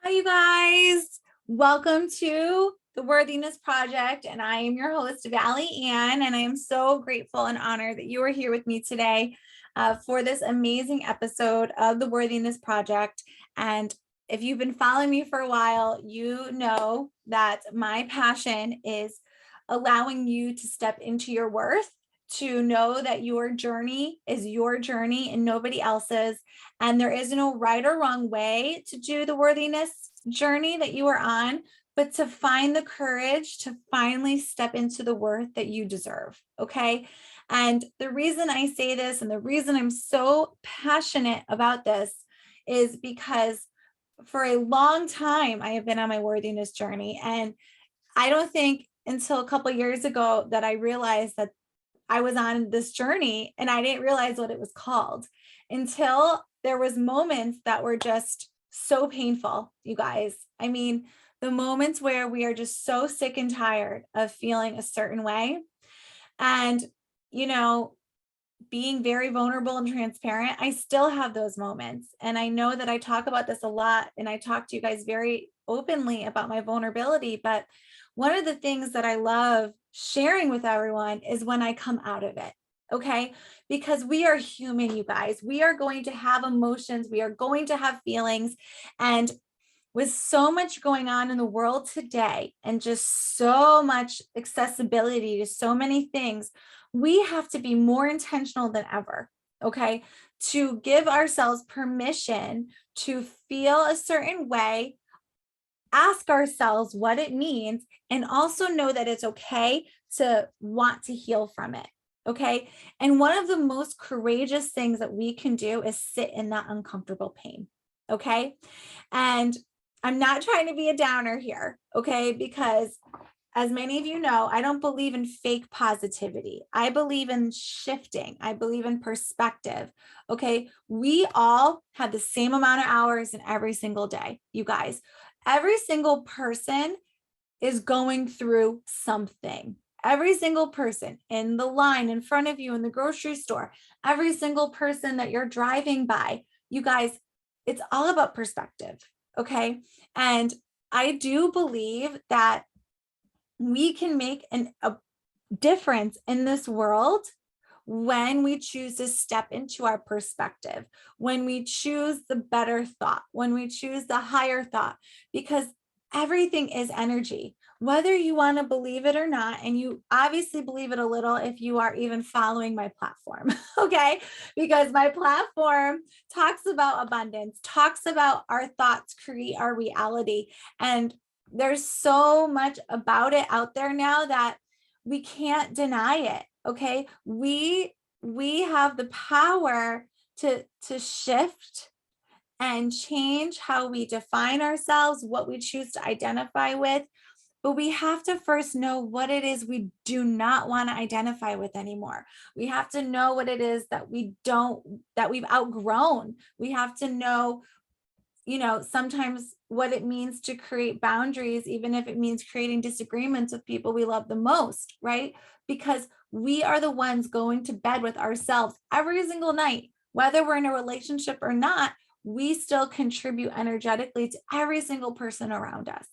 Hi, you guys. Welcome to the Worthiness Project, and I am your host, Valley Ann, and I am so grateful and honored that you are here with me today for this amazing episode of the Worthiness Project. And if you've been following me for a while, you know that my passion is allowing you to step into your worth, to know that your journey is your journey and nobody else's. And there is no right or wrong way to do the worthiness journey that you are on, but to find the courage to finally step into the worth that you deserve. Okay. And the reason I say this and the reason I'm so passionate about this is because for a long time, I have been on my worthiness journey. And I don't think until a couple of years ago that I realized that I was on this journey and I didn't realize what it was called until there was moments that were just so painful, you guys. I mean, the moments where we are just so sick and tired of feeling a certain way. And, you know, being very vulnerable and transparent, I still have those moments. And I know that I talk about this a lot and I talk to you guys very openly about my vulnerability. But one of the things that I love sharing with everyone is when I come out of it. Okay. Because we are human, you guys. We are going to have emotions. We are going to have feelings. And with so much going on in the world today and just so much accessibility to so many things, we have to be more intentional than ever, okay, to give ourselves permission to feel a certain way, ask ourselves what it means, and also know that it's okay to want to heal from it. Okay. And one of the most courageous things that we can do is sit in that uncomfortable pain. Okay. And I'm not trying to be a downer here. Okay. Because as many of you know, I don't believe in fake positivity. I believe in shifting. I believe in perspective. Okay. We all have the same amount of hours in every single day, you guys. Every single person is going through something. Every single person in the line in front of you in the grocery store, every single person that you're driving by, you guys, it's all about perspective. Okay. And I do believe that we can make a difference in this world when we choose to step into our perspective, when we choose the better thought, when we choose the higher thought, because everything is energy, whether you want to believe it or not. And you obviously believe it a little if you are even following my platform, okay? Because my platform talks about abundance, talks about our thoughts create our reality. And there's so much about it out there now that we can't deny it. Okay. We have the power to shift and change how we define ourselves, what we choose to identify with. But we have to first know what it is we do not want to identify with anymore. We have to know what it is that that we've outgrown. We have to know, sometimes what it means to create boundaries, even if it means creating disagreements with people we love the most, right? Because we are the ones going to bed with ourselves every single night, whether we're in a relationship or not. We still contribute energetically to every single person around us.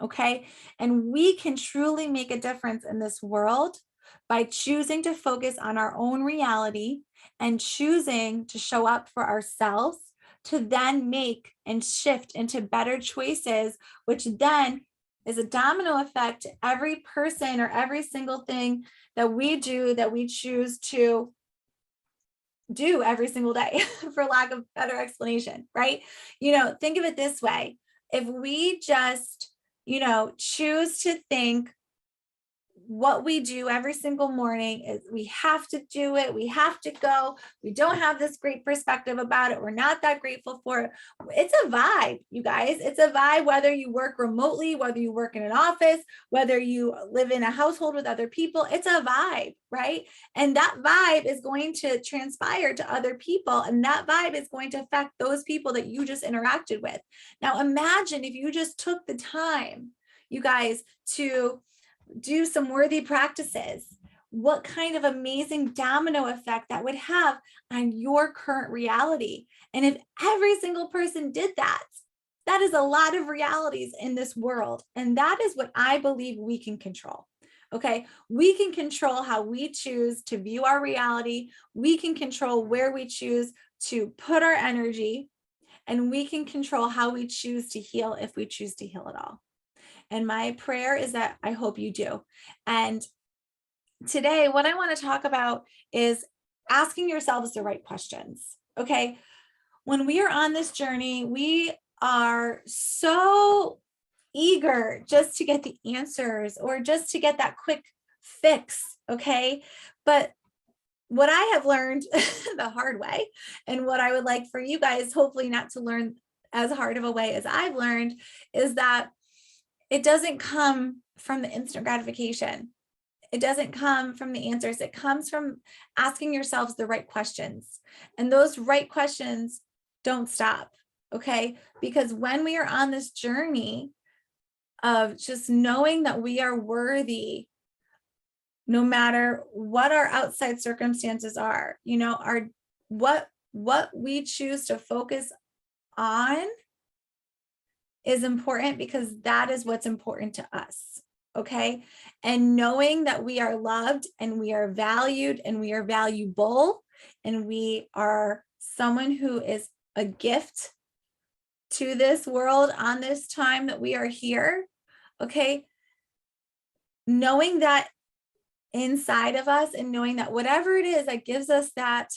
Okay. And we can truly make a difference in this world by choosing to focus on our own reality and choosing to show up for ourselves, to then make and shift into better choices, which then is a domino effect to every person or every single thing that we do, that we choose to do every single day, for lack of better explanation, right? Think of it this way. If we just, choose to think what we do every single morning is we have to do it. We have to go. We don't have this great perspective about it. We're not that grateful for it. It's a vibe, you guys. It's a vibe, whether you work remotely, whether you work in an office, whether you live in a household with other people. It's a vibe, right? And that vibe is going to transpire to other people. And that vibe is going to affect those people that you just interacted with. Now, imagine if you just took the time, you guys, to do some worthy practices, what kind of amazing domino effect that would have on your current reality. And if every single person did that, That is a lot of realities in this world. And that is what I believe we can control. Okay, we can control how we choose to view our reality. We can control where we choose to put our energy, and we can control how we choose to heal if we choose to heal at all. And my prayer is that I hope you do. And today, what I want to talk about is asking yourselves the right questions. Okay, when we are on this journey, we are so eager just to get the answers or just to get that quick fix. Okay. But what I have learned the hard way, and what I would like for you guys, hopefully not to learn as hard of a way as I've learned, is that it doesn't come from the instant gratification. It doesn't come from the answers. It comes from asking yourselves the right questions. And those right questions don't stop. Okay. Because when we are on this journey of just knowing that we are worthy, no matter what our outside circumstances are, what we choose to focus on is important, because that is what's important to us. Okay. And knowing that we are loved and we are valued and we are valuable and we are someone who is a gift to this world on this time that we are here. Okay. Knowing that inside of us, and knowing that whatever it is that gives us that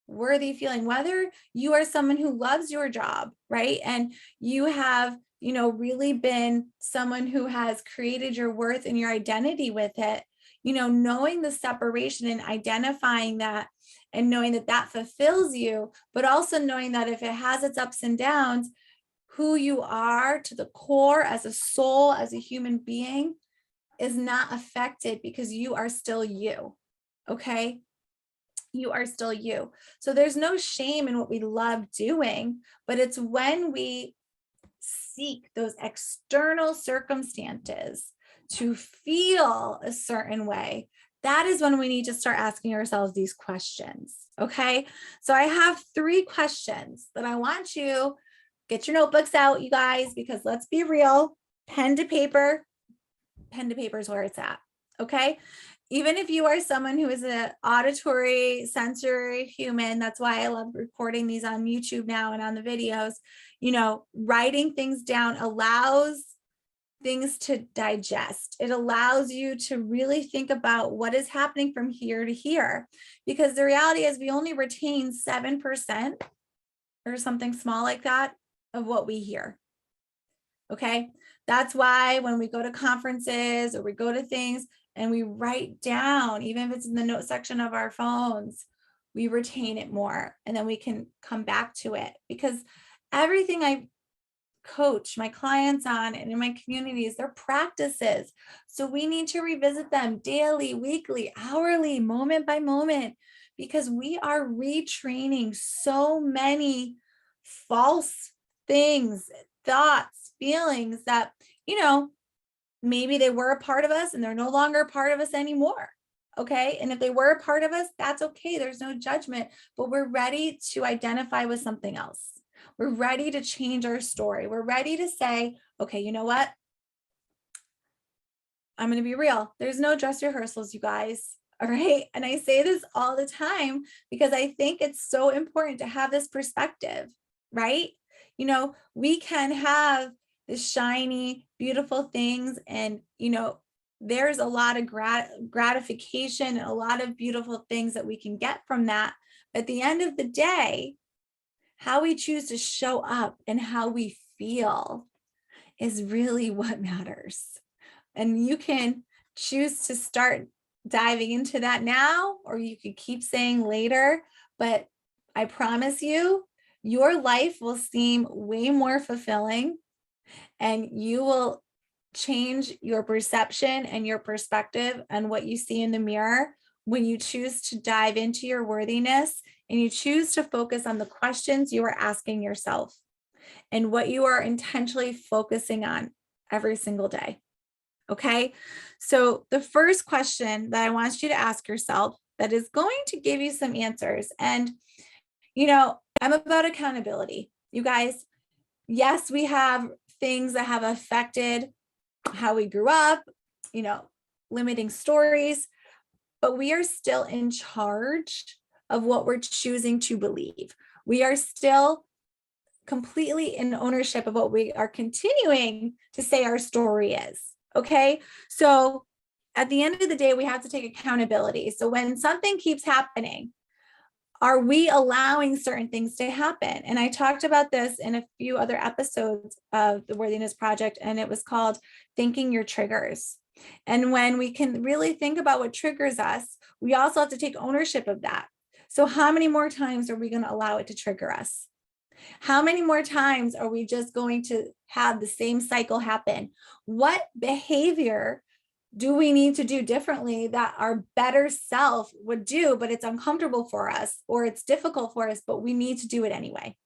worthy feeling, whether you are someone who loves your job, right? And you have, really been someone who has created your worth and your identity with it, knowing the separation and identifying that and knowing that that fulfills you, but also knowing that if it has its ups and downs, who you are to the core as a soul, as a human being, is not affected, because you are still you. Okay. You are still you. So there's no shame in what we love doing, but it's when we seek those external circumstances to feel a certain way, that is when we need to start asking ourselves these questions. Okay. So I have 3 questions that I want you, get your notebooks out, you guys, because let's be real, pen to paper is where it's at. Okay. Even if you are someone who is an auditory, sensory human, that's why I love recording these on YouTube now and on the videos, writing things down allows things to digest. It allows you to really think about what is happening from here to here, because the reality is we only retain 7% or something small like that of what we hear. Okay. That's why when we go to conferences or we go to things and we write down, even if it's in the note section of our phones, we retain it more, and then we can come back to it, because everything I coach my clients on and in my communities, they're practices. So we need to revisit them daily, weekly, hourly, moment by moment, because we are retraining so many false things, thoughts, feelings that, maybe they were a part of us and they're no longer a part of us anymore. Okay. And if they were a part of us, that's okay. There's no judgment, but we're ready to identify with something else. We're ready to change our story. We're ready to say, okay, you know what? I'm going to be real. There's no dress rehearsals, you guys. All right. And I say this all the time because I think it's so important to have this perspective, right? We can have the shiny, beautiful things, and, there's a lot of gratification and a lot of beautiful things that we can get from that. But at the end of the day, how we choose to show up and how we feel is really what matters. And you can choose to start diving into that now, or you could keep saying later, but I promise you, your life will seem way more fulfilling, and you will change your perception and your perspective on what you see in the mirror when you choose to dive into your worthiness and you choose to focus on the questions you are asking yourself and what you are intentionally focusing on every single day. Okay. So the first question that I want you to ask yourself that is going to give you some answers. And, I'm about accountability. You guys, Yes, we have things that have affected how we grew up, limiting stories, but we are still in charge of what we're choosing to believe. We are still completely in ownership of what we are continuing to say our story is. Okay. So at the end of the day, we have to take accountability. So when something keeps happening, are we allowing certain things to happen? And I talked about this in a few other episodes of the Worthiness Project, and it was called Thinking Your Triggers. And when we can really think about what triggers us, we also have to take ownership of that. So how many more times are we going to allow it to trigger us? How many more times are we just going to have the same cycle happen? What behavior do we need to do differently that our better self would do, but it's uncomfortable for us or it's difficult for us, but we need to do it anyway?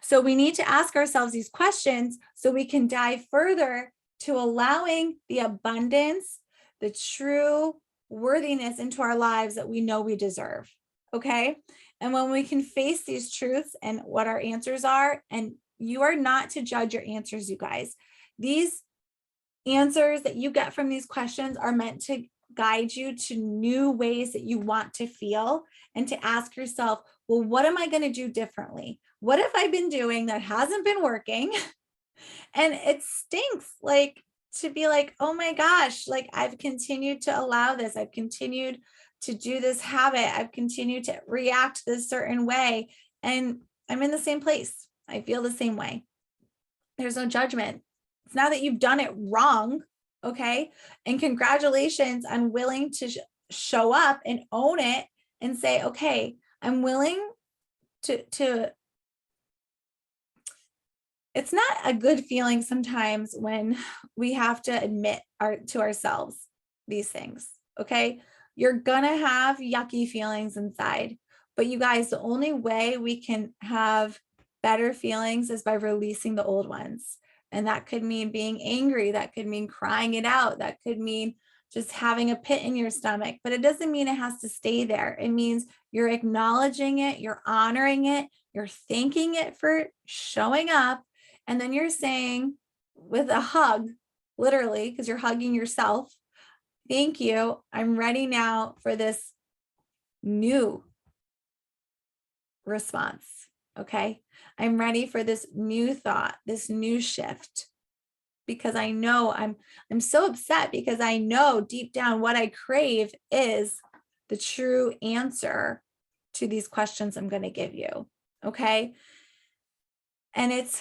So we need to ask ourselves these questions so we can dive further to allowing the abundance, the true worthiness into our lives that we know we deserve. Okay. And when we can face these truths and what our answers are, and you are not to judge your answers, you guys. These answers that you get from these questions are meant to guide you to new ways that you want to feel and to ask yourself, well, what am I going to do differently? What have I been doing that hasn't been working? And it stinks like to be like, oh my gosh, like I've continued to allow this. I've continued to do this habit. I've continued to react this certain way. And I'm in the same place. I feel the same way. There's no judgment. It's not that you've done it wrong. Okay. And congratulations on willing to show up and own it and say, okay, I'm willing to it's not a good feeling sometimes when we have to admit to ourselves these things. Okay. You're going to have yucky feelings inside, but you guys, the only way we can have better feelings is by releasing the old ones. And that could mean being angry. That could mean crying it out. That could mean just having a pit in your stomach, but it doesn't mean it has to stay there. It means you're acknowledging it, you're honoring it, you're thanking it for showing up. And then you're saying with a hug, literally, because you're hugging yourself, thank you. I'm ready now for this new response. Okay. I'm ready for this new thought, this new shift, because I know I'm so upset because I know deep down what I crave is the true answer to these questions I'm going to give you. Okay. And it's,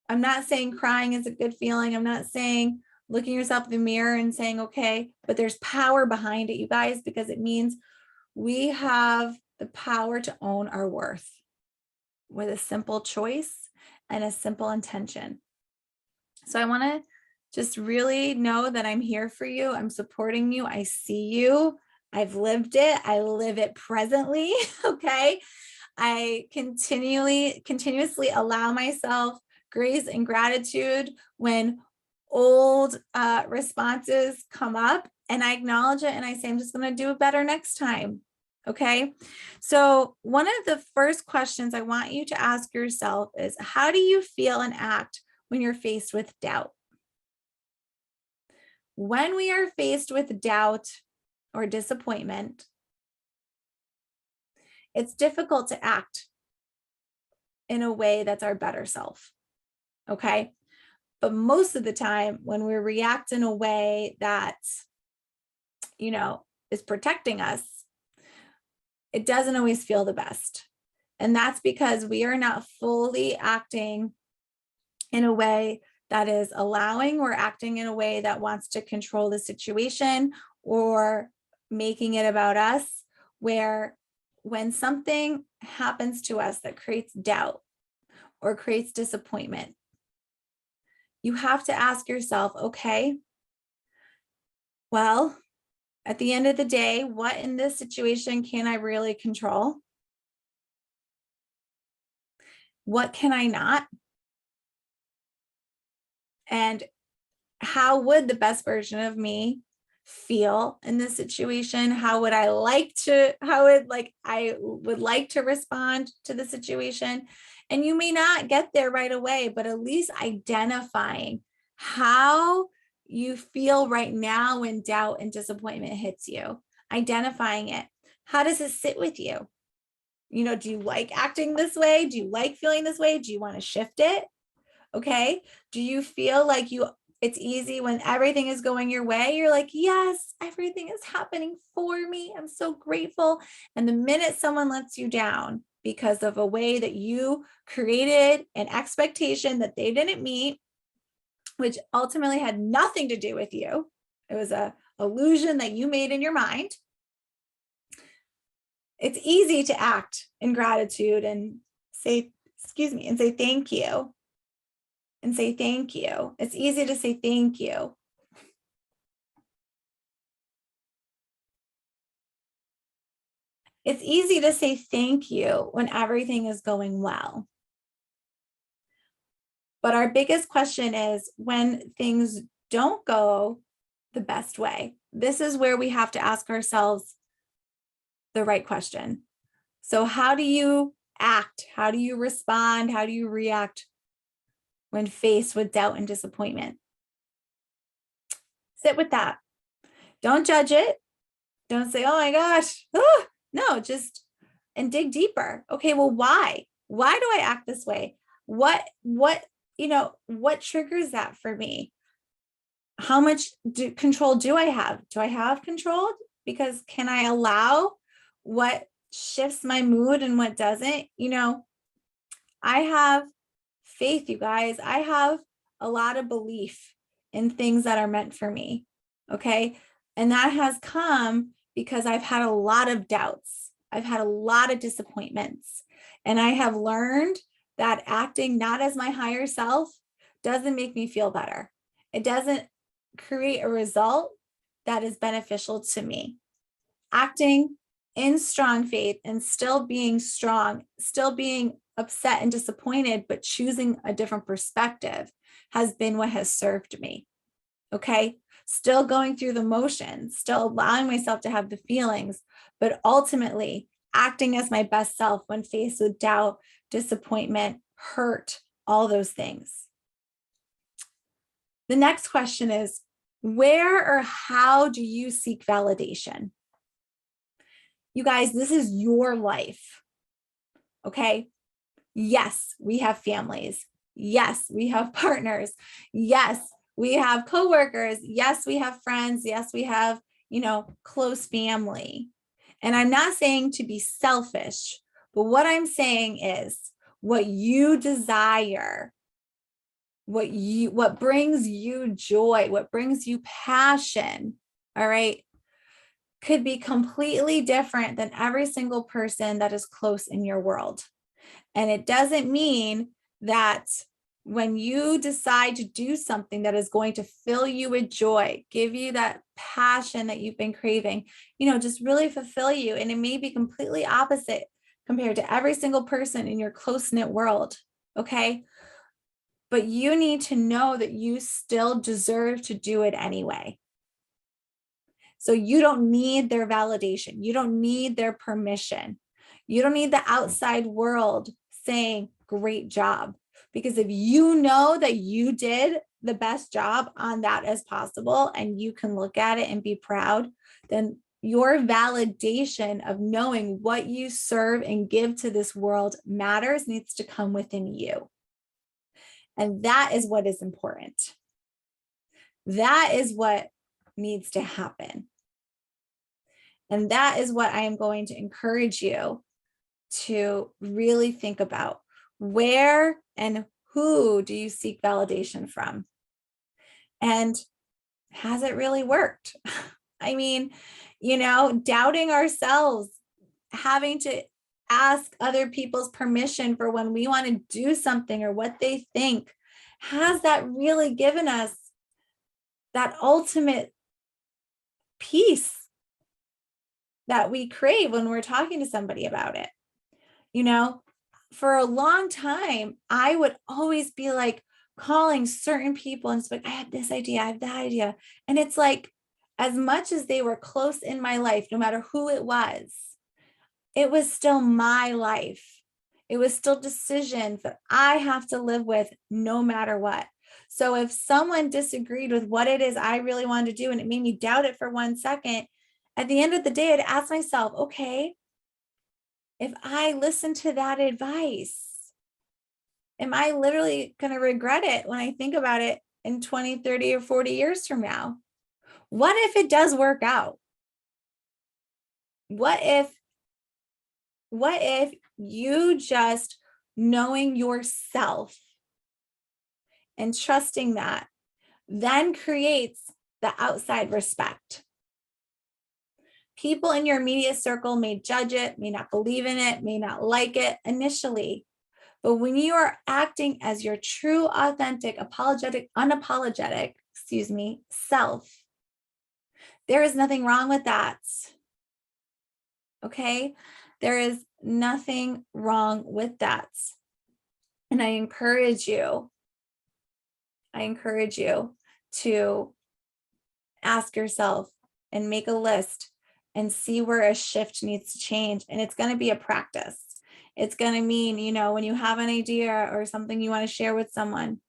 I'm not saying crying is a good feeling. I'm not saying looking yourself in the mirror and saying, okay, but there's power behind it, you guys, because it means we have the power to own our worth with a simple choice and a simple intention. So I want to just really know that I'm here for you. I'm supporting you. I see you. I've lived it. I live it presently. Okay. I continuously allow myself grace and gratitude when old responses come up, and I acknowledge it and I say, I'm just going to do it better next time. Okay. So one of the first questions I want you to ask yourself is, how do you feel and act when you're faced with doubt? When we are faced with doubt or disappointment, it's difficult to act in a way that's our better self. Okay. But most of the time, when we react in a way that, is protecting us, it doesn't always feel the best. And that's because we are not fully acting in a way that is allowing, or acting in a way that wants to control the situation or making it about us, where when something happens to us that creates doubt or creates disappointment, you have to ask yourself, okay, well, at the end of the day, what in this situation can I really control? What can I not? And how would the best version of me feel in this situation? How would I like to respond to the situation? And you may not get there right away, but at least identifying how you feel right now when doubt and disappointment hits you, identifying it. How does it sit with you? Do you like acting this way? Do you like feeling this way? Do you want to shift it? Okay. Do you feel like it's easy when everything is going your way? You're like, yes, everything is happening for me. I'm so grateful. And the minute someone lets you down because of a way that you created an expectation that they didn't meet, which ultimately had nothing to do with you, it was an illusion that you made in your mind. It's easy to act in gratitude and say, and say thank you. And say thank you. It's easy to say thank you. It's easy to say thank you when everything is going well. But our biggest question is when things don't go the best way. This is where we have to ask ourselves the right question. So how do you act? How do you respond? How do you react when faced with doubt and disappointment? Sit with that. Don't judge it. Don't say, oh my gosh. Ah. No, and dig deeper. Okay, well, why? Why do I act this way? What triggers that for me? How much control do I have? Do I have control? Because can I allow what shifts my mood and what doesn't? I have faith, you guys. I have a lot of belief in things that are meant for me. Okay. And that has come because I've had a lot of doubts. I've had a lot of disappointments. And I have learned that acting not as my higher self doesn't make me feel better. It doesn't create a result that is beneficial to me. Acting in strong faith and still being strong, still being upset and disappointed, but choosing a different perspective has been what has served me. Okay. Still going through the motions, still allowing myself to have the feelings, but ultimately acting as my best self when faced with doubt, disappointment, hurt, all those things. The next question is, where or how do you seek validation? You guys, this is your life. Okay. Yes, we have families. Yes, we have partners. Yes, we have coworkers. Yes, we have friends. Yes, we have, close family. And I'm not saying to be selfish, but what I'm saying is what you desire, what brings you joy, what brings you passion, all right, could be completely different than every single person that is close in your world. And it doesn't mean that when you decide to do something that is going to fill you with joy, give you that passion that you've been craving, just really fulfill you. And it may be completely opposite compared to every single person in your close-knit world. Okay. But you need to know that you still deserve to do it anyway. So you don't need their validation. You don't need their permission. You don't need the outside world saying, great job. Because if you know that you did the best job on that as possible, and you can look at it and be proud, then your validation of knowing what you serve and give to this world matters, needs to come within you. And that is what is important. That is what needs to happen. And that is what I am going to encourage you to really think about. Where and who do you seek validation from? And has it really worked? I mean, doubting ourselves, having to ask other people's permission for when we want to do something or what they think, has that really given us that ultimate peace that we crave when we're talking to somebody about it? For a long time, I would always be like calling certain people and it's like, I have this idea, I have that idea. And it's like, as much as they were close in my life, no matter who it was still my life. It was still decisions that I have to live with no matter what. So if someone disagreed with what it is I really wanted to do and it made me doubt it for 1 second, at the end of the day, I'd ask myself, okay, if I listen to that advice, am I literally going to regret it when I think about it in 20, 30, or 40 years from now? What if it does work out? What if you just knowing yourself and trusting that then creates the outside respect? People in your immediate circle may judge it, may not believe in it, may not like it initially. But when you are acting as your true, authentic, unapologetic self, there is nothing wrong with that. Okay? There is nothing wrong with that. And I encourage you to ask yourself and make a list and see where a shift needs to change. And it's going to be a practice. It's going to mean, when you have an idea or something you want to share with someone,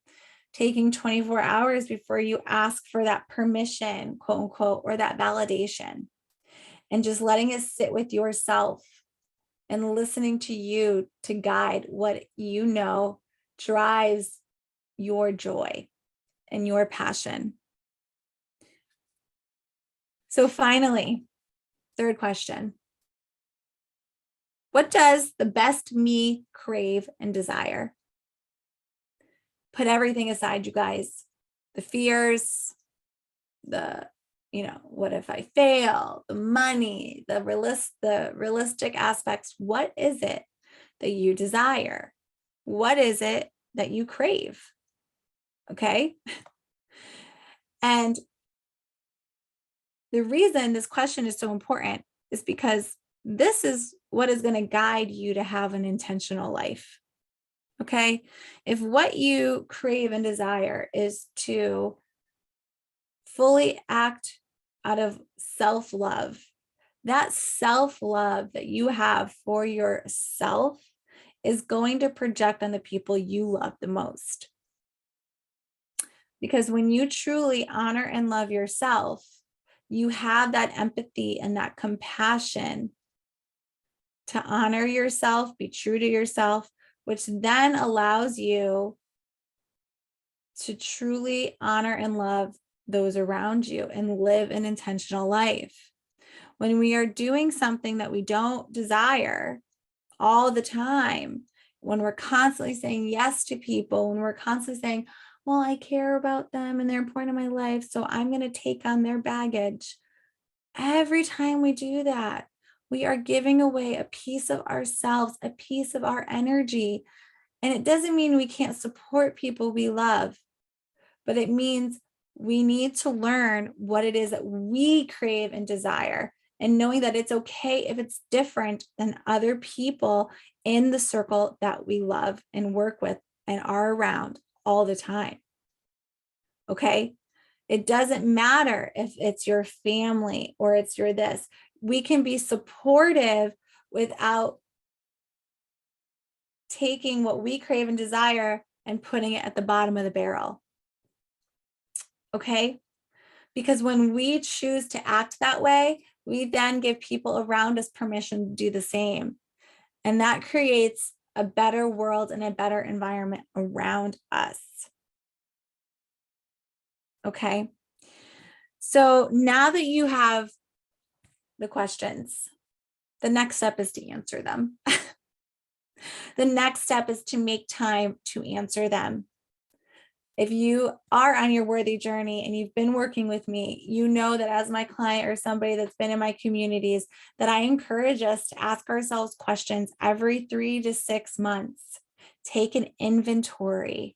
taking 24 hours before you ask for that permission, quote unquote, or that validation, and just letting it sit with yourself and listening to you to guide what drives your joy and your passion. So finally, third question. What does the best me crave and desire? Put everything aside, you guys. The fears, what if I fail? The money, the realistic aspects. What is it that you desire? What is it that you crave? Okay. And the reason this question is so important is because this is what is going to guide you to have an intentional life. Okay. If what you crave and desire is to fully act out of self-love, that self-love that you have for yourself is going to project on the people you love the most. Because when you truly honor and love yourself, you have that empathy and that compassion to honor yourself, be true to yourself, which then allows you to truly honor and love those around you and live an intentional life. When we are doing something that we don't desire all the time, when we're constantly saying yes to people, when we're constantly saying, well, I care about them and they're important in my life, so I'm going to take on their baggage. Every time we do that, we are giving away a piece of ourselves, a piece of our energy. And it doesn't mean we can't support people we love, but it means we need to learn what it is that we crave and desire, and knowing that it's okay if it's different than other people in the circle that we love and work with and are around all the time. Okay. It doesn't matter if it's your family or it's your this. We can be supportive without taking what we crave and desire and putting it at the bottom of the barrel. Okay. Because when we choose to act that way, we then give people around us permission to do the same. And that creates a better world and a better environment around us. Okay. So now that you have the questions, the next step is to answer them. The next step is to make time to answer them. If you are on your worthy journey and you've been working with me, you know that as my client or somebody that's been in my communities, that I encourage us to ask ourselves questions every 3 to 6 months. Take an inventory.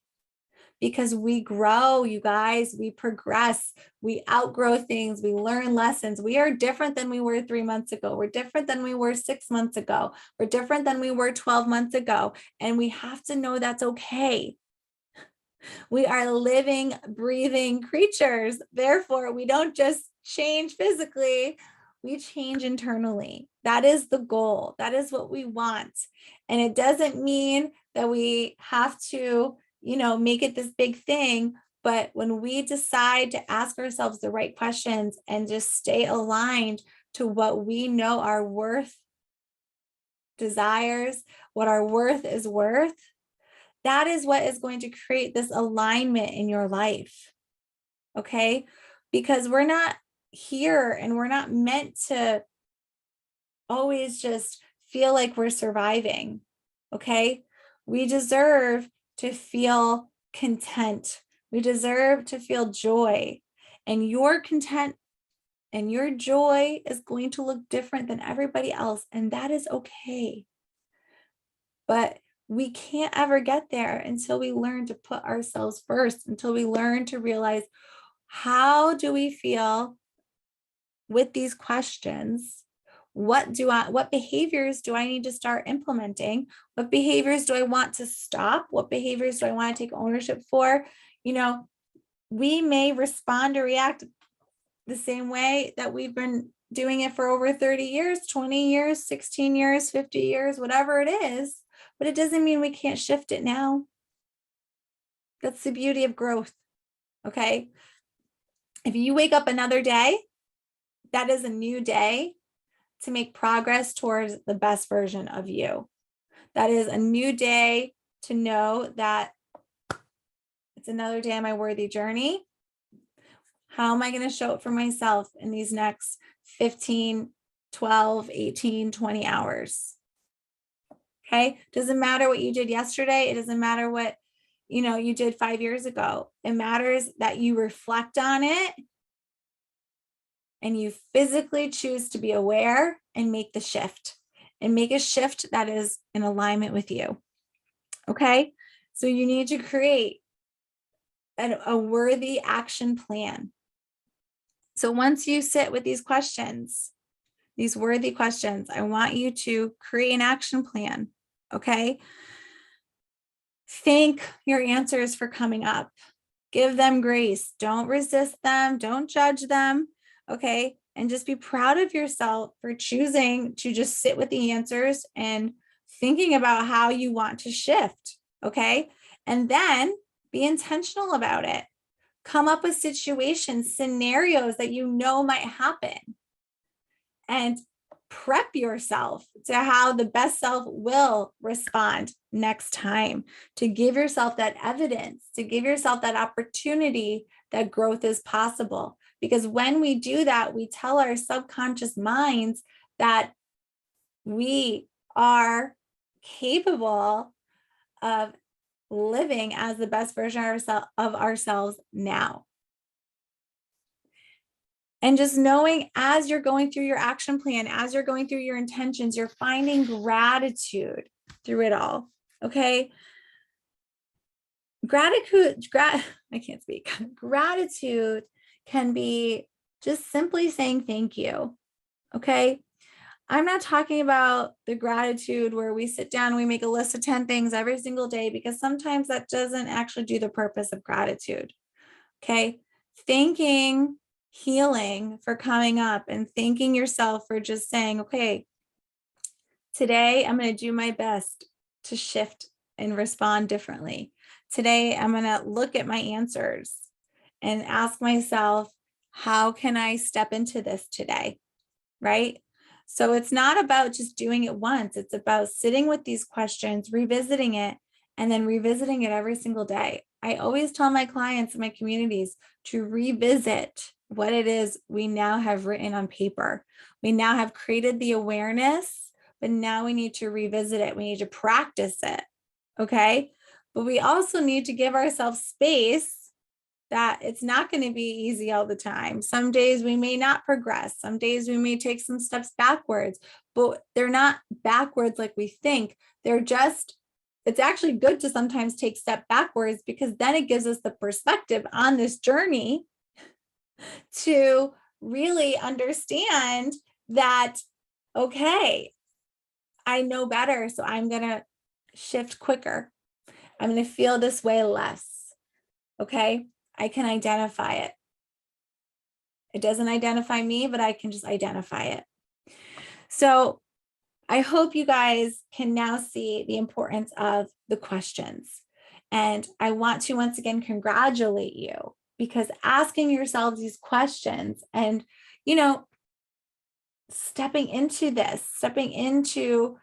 Because we grow, you guys, we progress, we outgrow things, we learn lessons. We are different than we were 3 months ago. We're different than we were 6 months ago. We're different than we were 12 months ago. And we have to know that's okay. We are living, breathing creatures. Therefore, we don't just change physically, we change internally. That is the goal. That is what we want. And it doesn't mean that we have to, make it this big thing. But when we decide to ask ourselves the right questions and just stay aligned to what we know our worth desires, what our worth is worth, that is what is going to create this alignment in your life. Okay? Because we're not here and we're not meant to always just feel like we're surviving. Okay? We deserve to feel content. We deserve to feel joy. And your content and your joy is going to look different than everybody else. And that is okay. But we can't ever get there until we learn to put ourselves first, until we learn to realize, how do we feel with these questions? What behaviors do I need to start implementing? What behaviors do I want to stop? What behaviors do I want to take ownership for? We may respond or react the same way that we've been doing it for over 30 years, 20 years, 16 years, 50 years, whatever it is, but it doesn't mean we can't shift it now. That's the beauty of growth. Okay. If you wake up another day, that is a new day to make progress towards the best version of you. That is a new day to know that it's another day on my worthy journey. How am I going to show up for myself in these next 15, 12, 18, 20 hours? Okay. Doesn't matter what you did yesterday. It doesn't matter what, you did 5 years ago. It matters that you reflect on it and you physically choose to be aware and make the shift, and make a shift that is in alignment with you. Okay. So you need to create a worthy action plan. So once you sit with these questions, these worthy questions, I want you to create an action plan. Okay. Thank your answers for coming up. Give them grace. Don't resist them. Don't judge them. Okay. And just be proud of yourself for choosing to just sit with the answers and thinking about how you want to shift. Okay. And then be intentional about it. Come up with situations, scenarios that might happen, and prep yourself to how the best self will respond next time, to give yourself that evidence, to give yourself that opportunity that growth is possible. Because when we do that, we tell our subconscious minds that we are capable of living as the best version of ourselves now. And just knowing, as you're going through your action plan, as you're going through your intentions, you're finding gratitude through it all. Okay. Gratitude can be just simply saying thank you. Okay. I'm not talking about the gratitude where we sit down and we make a list of 10 things every single day, because sometimes that doesn't actually do the purpose of gratitude. Okay. Thanking healing for coming up and thanking yourself for just saying, okay, today I'm going to do my best to shift and respond differently. Today, I'm going to look at my answers and ask myself, how can I step into this today? Right? So it's not about just doing it once. It's about sitting with these questions, revisiting it, and then revisiting it every single day. I always tell my clients in my communities to revisit what it is we now have written on paper. We now have created the awareness, but now we need to revisit it. We need to practice it. Okay. But we also need to give ourselves space that it's not going to be easy all the time. Some days we may not progress. Some days we may take some steps backwards, but they're not backwards like we think. It's actually good to sometimes take step backwards, because then it gives us the perspective on this journey to really understand that, okay, I know better, so I'm going to shift quicker. I'm going to feel this way less. Okay. I can identify it. It doesn't identify me, but I can just identify it. So I hope you guys can now see the importance of the questions. And I want to once again congratulate you, because asking yourselves these questions and, stepping into this, stepping into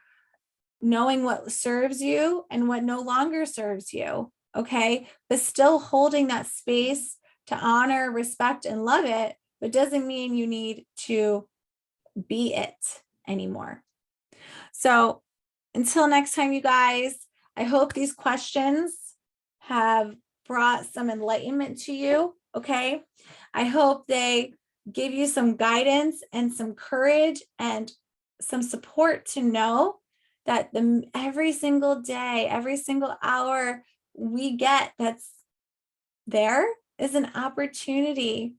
knowing what serves you and what no longer serves you, okay? But still holding that space to honor, respect, and love it, but doesn't mean you need to be it anymore. So until next time, you guys, I hope these questions have brought some enlightenment to you, okay? I hope they give you some guidance and some courage and some support to know that every single day, every single hour we get that's there is an opportunity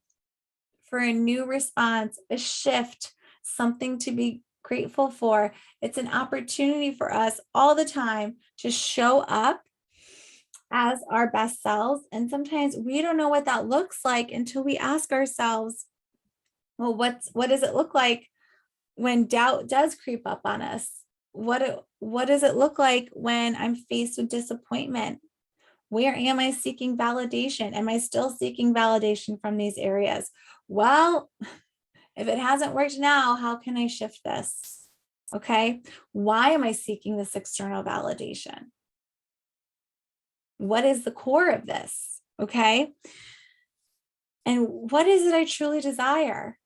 for a new response, a shift, something to be grateful for. It's an opportunity for us all the time to show up as our best selves. And sometimes we don't know what that looks like until we ask ourselves, well, what does it look like when doubt does creep up on us? What does it look like when I'm faced with disappointment? Where am I seeking validation? Am I still seeking validation from these areas? Well, if it hasn't worked now, how can I shift this? Okay. Why am I seeking this external validation? What is the core of this? Okay. And what is it I truly desire?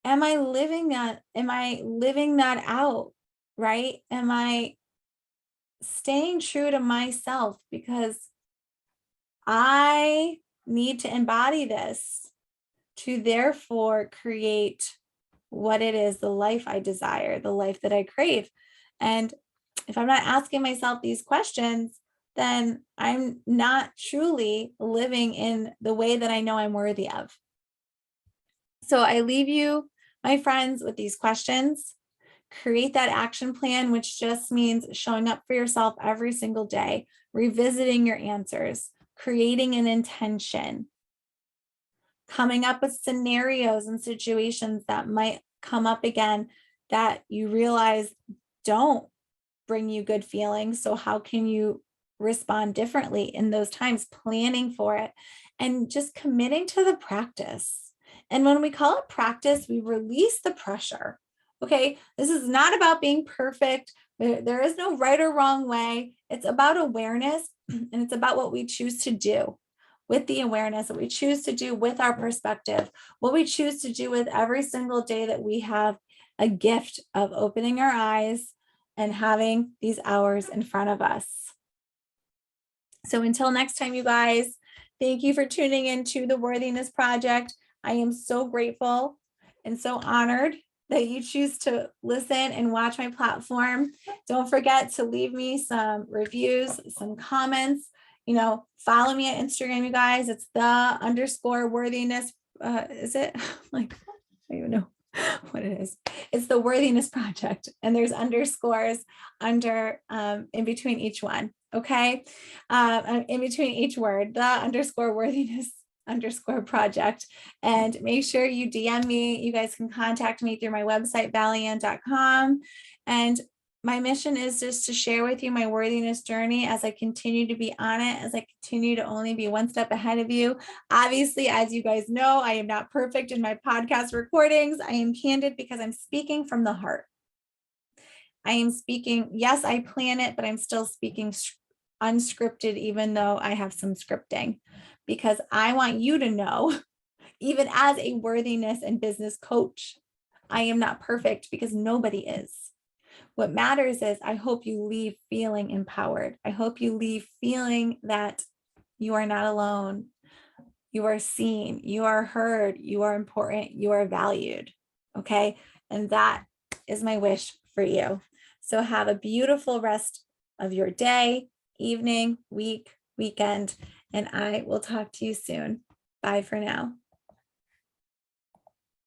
Am I living that? Am I living that out? Right? Am I staying true to myself? Because I need to embody this to therefore create what it is, the life I desire, the life that I crave. And if I'm not asking myself these questions, then I'm not truly living in the way that I know I'm worthy of. So I leave you, my friends, with these questions. Create that action plan, which just means showing up for yourself every single day, revisiting your answers, creating an intention, coming up with scenarios and situations that might come up again that you realize don't bring you good feelings. So how can you respond differently in those times? Planning for it and just committing to the practice. And when we call it practice, we release the pressure. Okay, this is not about being perfect. There is no right or wrong way. It's about awareness, and it's about what we choose to do with the awareness, what we choose to do with our perspective, what we choose to do with every single day that we have a gift of opening our eyes and having these hours in front of us. So until next time, you guys, thank you for tuning into the Worthiness Project. I am so grateful and so honored that you choose to listen and watch my platform. Don't forget to leave me some reviews, some comments. Follow me on Instagram, you guys. It's _worthiness. Is it? Like, I don't even know what it is. It's the Worthiness Project, and there's underscores under in between each one. Okay, in between each word, the _worthiness_project. And make sure you DM me. You guys can contact me through my website, vallyann.com. And my mission is just to share with you my worthiness journey as I continue to be on it, as I continue to only be one step ahead of you. Obviously, as you guys know, I am not perfect in my podcast recordings. I am candid because I'm speaking from the heart. I am speaking, yes, I plan it, but I'm still speaking unscripted, even though I have some scripting, because I want you to know, even as a worthiness and business coach, I am not perfect, because nobody is. What matters is I hope you leave feeling empowered. I hope you leave feeling that you are not alone. You are seen, you are heard, you are important, you are valued. Okay. And that is my wish for you. So have a beautiful rest of your day, evening, week, weekend, and I will talk to you soon. Bye for now.